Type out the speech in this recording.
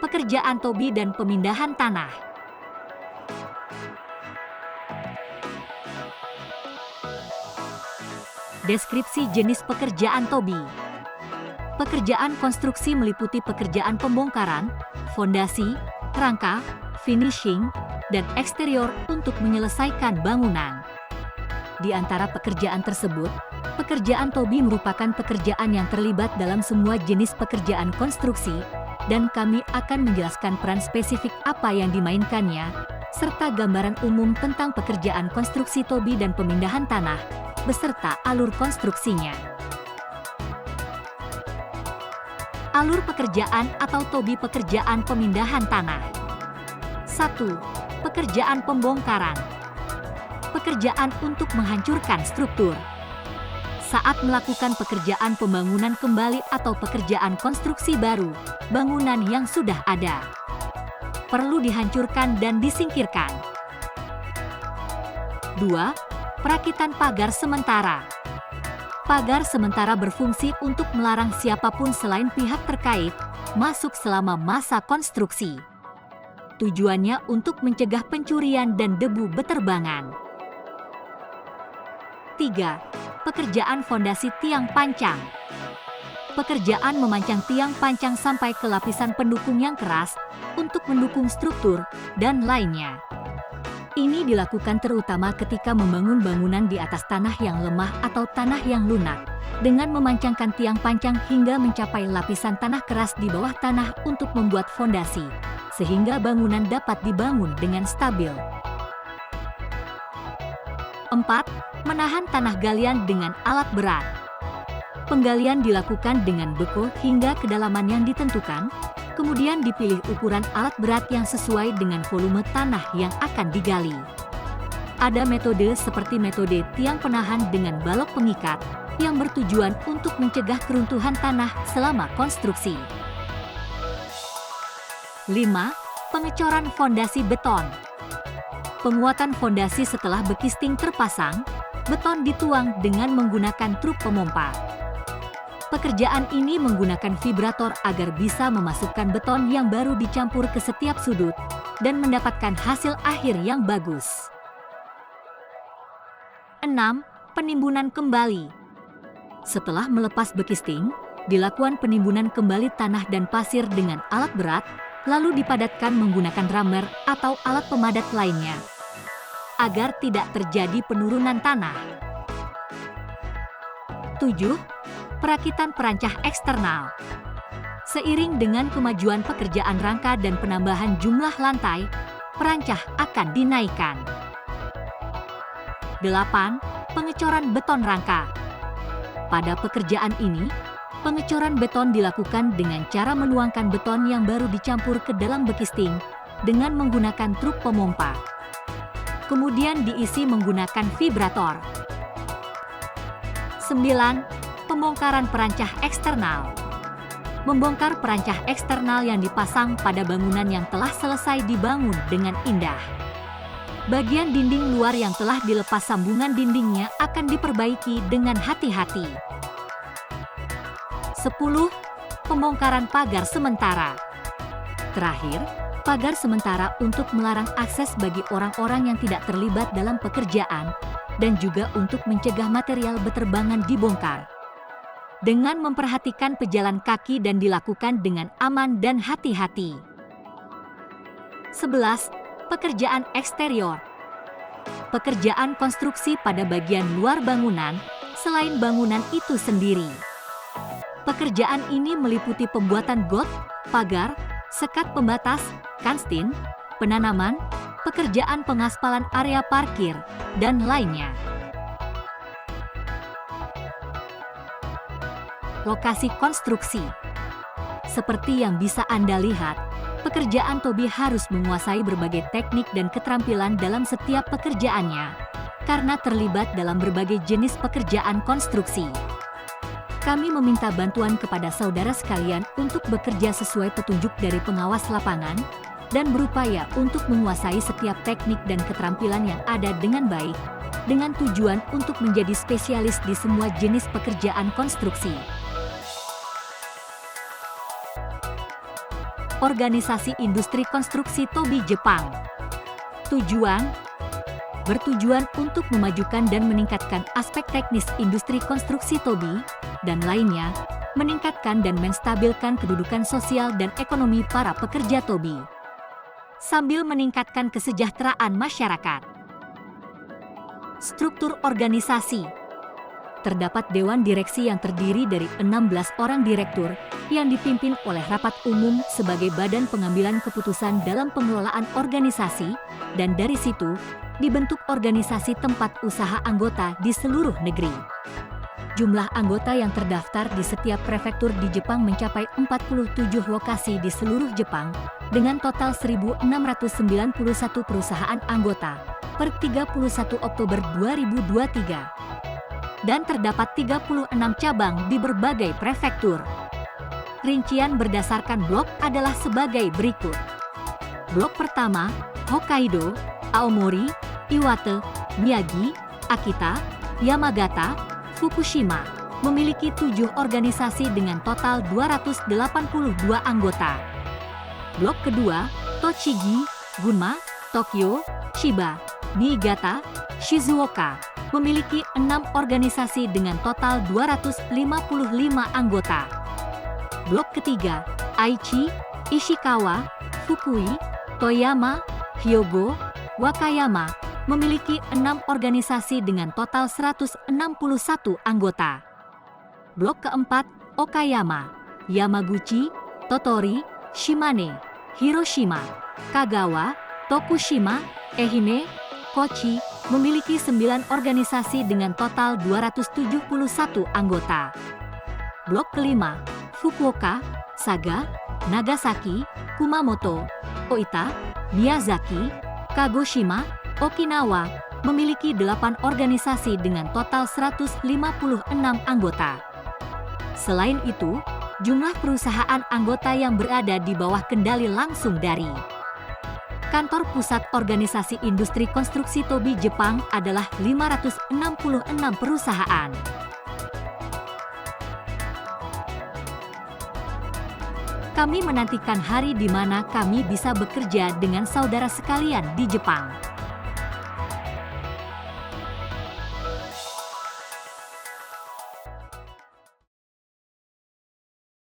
Pekerjaan Tobi dan pemindahan tanah. Deskripsi jenis pekerjaan Tobi. Pekerjaan konstruksi meliputi pekerjaan pembongkaran, fondasi, rangka, finishing, dan eksterior untuk menyelesaikan bangunan. Di antara pekerjaan tersebut, pekerjaan Tobi merupakan pekerjaan yang terlibat dalam semua jenis pekerjaan konstruksi, dan kami akan menjelaskan peran spesifik apa yang dimainkannya, serta gambaran umum tentang pekerjaan konstruksi Tobi dan pemindahan tanah, beserta alur konstruksinya. Alur pekerjaan atau Tobi pekerjaan pemindahan tanah. 1. Pekerjaan pembongkaran. Pekerjaan untuk menghancurkan struktur. Saat melakukan pekerjaan pembangunan kembali atau pekerjaan konstruksi baru, bangunan yang sudah ada perlu dihancurkan dan disingkirkan. 2. Perakitan pagar sementara. Pagar sementara berfungsi untuk melarang siapapun selain pihak terkait masuk selama masa konstruksi. Tujuannya untuk mencegah pencurian dan debu beterbangan. 3. Pekerjaan fondasi tiang pancang. Pekerjaan memancang tiang pancang sampai ke lapisan pendukung yang keras untuk mendukung struktur dan lainnya. Ini dilakukan terutama ketika membangun bangunan di atas tanah yang lemah atau tanah yang lunak, dengan memancangkan tiang pancang hingga mencapai lapisan tanah keras di bawah tanah untuk membuat fondasi, sehingga bangunan dapat dibangun dengan stabil. 4. Menahan tanah galian dengan alat berat. Penggalian dilakukan dengan beko hingga kedalaman yang ditentukan, kemudian dipilih ukuran alat berat yang sesuai dengan volume tanah yang akan digali. Ada metode seperti metode tiang penahan dengan balok pengikat, yang bertujuan untuk mencegah keruntuhan tanah selama konstruksi. 5. Pengecoran fondasi beton. Penguatan fondasi setelah bekisting terpasang, beton dituang dengan menggunakan truk pemompa. Pekerjaan ini menggunakan vibrator agar bisa memasukkan beton yang baru dicampur ke setiap sudut dan mendapatkan hasil akhir yang bagus. 6. Penimbunan kembali. Setelah melepas bekisting, dilakukan penimbunan kembali tanah dan pasir dengan alat berat, lalu dipadatkan menggunakan drummer atau alat pemadat lainnya, agar tidak terjadi penurunan tanah. 7. Perakitan perancah eksternal. Seiring dengan kemajuan pekerjaan rangka dan penambahan jumlah lantai, perancah akan dinaikkan. 8. Pengecoran beton rangka. Pada pekerjaan ini, pengecoran beton dilakukan dengan cara menuangkan beton yang baru dicampur ke dalam bekisting dengan menggunakan truk pemompa. Kemudian diisi menggunakan vibrator. 9. Pembongkaran perancah eksternal. Membongkar perancah eksternal yang dipasang pada bangunan yang telah selesai dibangun dengan indah. Bagian dinding luar yang telah dilepas sambungan dindingnya akan diperbaiki dengan hati-hati. 10. Pembongkaran pagar sementara. Terakhir, pagar sementara untuk melarang akses bagi orang-orang yang tidak terlibat dalam pekerjaan dan juga untuk mencegah material beterbangan dibongkar dengan memperhatikan pejalan kaki dan dilakukan dengan aman dan hati-hati. 11. Pekerjaan eksterior. Pekerjaan konstruksi pada bagian luar bangunan, selain bangunan itu sendiri. Pekerjaan ini meliputi pembuatan got, pagar, sekat pembatas, kanstin, penanaman, pekerjaan pengaspalan area parkir, dan lainnya. Lokasi konstruksi. Seperti yang bisa Anda lihat, pekerjaan Tobi harus menguasai berbagai teknik dan keterampilan dalam setiap pekerjaannya, karena terlibat dalam berbagai jenis pekerjaan konstruksi. Kami meminta bantuan kepada saudara sekalian untuk bekerja sesuai petunjuk dari pengawas lapangan, dan berupaya untuk menguasai setiap teknik dan keterampilan yang ada dengan baik, dengan tujuan untuk menjadi spesialis di semua jenis pekerjaan konstruksi. Organisasi Industri Konstruksi Tobii Jepang. Tujuan: bertujuan untuk memajukan dan meningkatkan aspek teknis industri konstruksi Tobii, dan lainnya, meningkatkan dan menstabilkan kedudukan sosial dan ekonomi para pekerja Tobii, sambil meningkatkan kesejahteraan masyarakat. Struktur organisasi: terdapat Dewan Direksi yang terdiri dari 16 orang direktur yang dipimpin oleh rapat umum sebagai badan pengambilan keputusan dalam pengelolaan organisasi, dan dari situ dibentuk organisasi tempat usaha anggota di seluruh negeri. Jumlah anggota yang terdaftar di setiap prefektur di Jepang mencapai 47 lokasi di seluruh Jepang, dengan total 1.691 perusahaan anggota per 31 Oktober 2023. Dan terdapat 36 cabang di berbagai prefektur. Rincian berdasarkan blok adalah sebagai berikut. Blok pertama, Hokkaido, Aomori, Iwate, Miyagi, Akita, Yamagata, Fukushima, memiliki 7 organisasi dengan total 282 anggota. Blok kedua, Tochigi, Gunma, Tokyo, Chiba, Niigata, Shizuoka, memiliki 6 organisasi dengan total 255 anggota. Blok ketiga, Aichi, Ishikawa, Fukui, Toyama, Hyogo, Wakayama, memiliki 6 organisasi dengan total 161 anggota. Blok keempat, Okayama, Yamaguchi, Tottori, Shimane, Hiroshima, Kagawa, Tokushima, Ehime, Kochi, memiliki 9 organisasi dengan total 271 anggota. Blok kelima, Fukuoka, Saga, Nagasaki, Kumamoto, Oita, Miyazaki, Kagoshima, Okinawa, memiliki 8 organisasi dengan total 156 anggota. Selain itu, jumlah perusahaan anggota yang berada di bawah kendali langsung dari Kantor Pusat Organisasi Industri Konstruksi Tobii Jepang adalah 566 perusahaan. Kami menantikan hari di mana kami bisa bekerja dengan saudara sekalian di Jepang.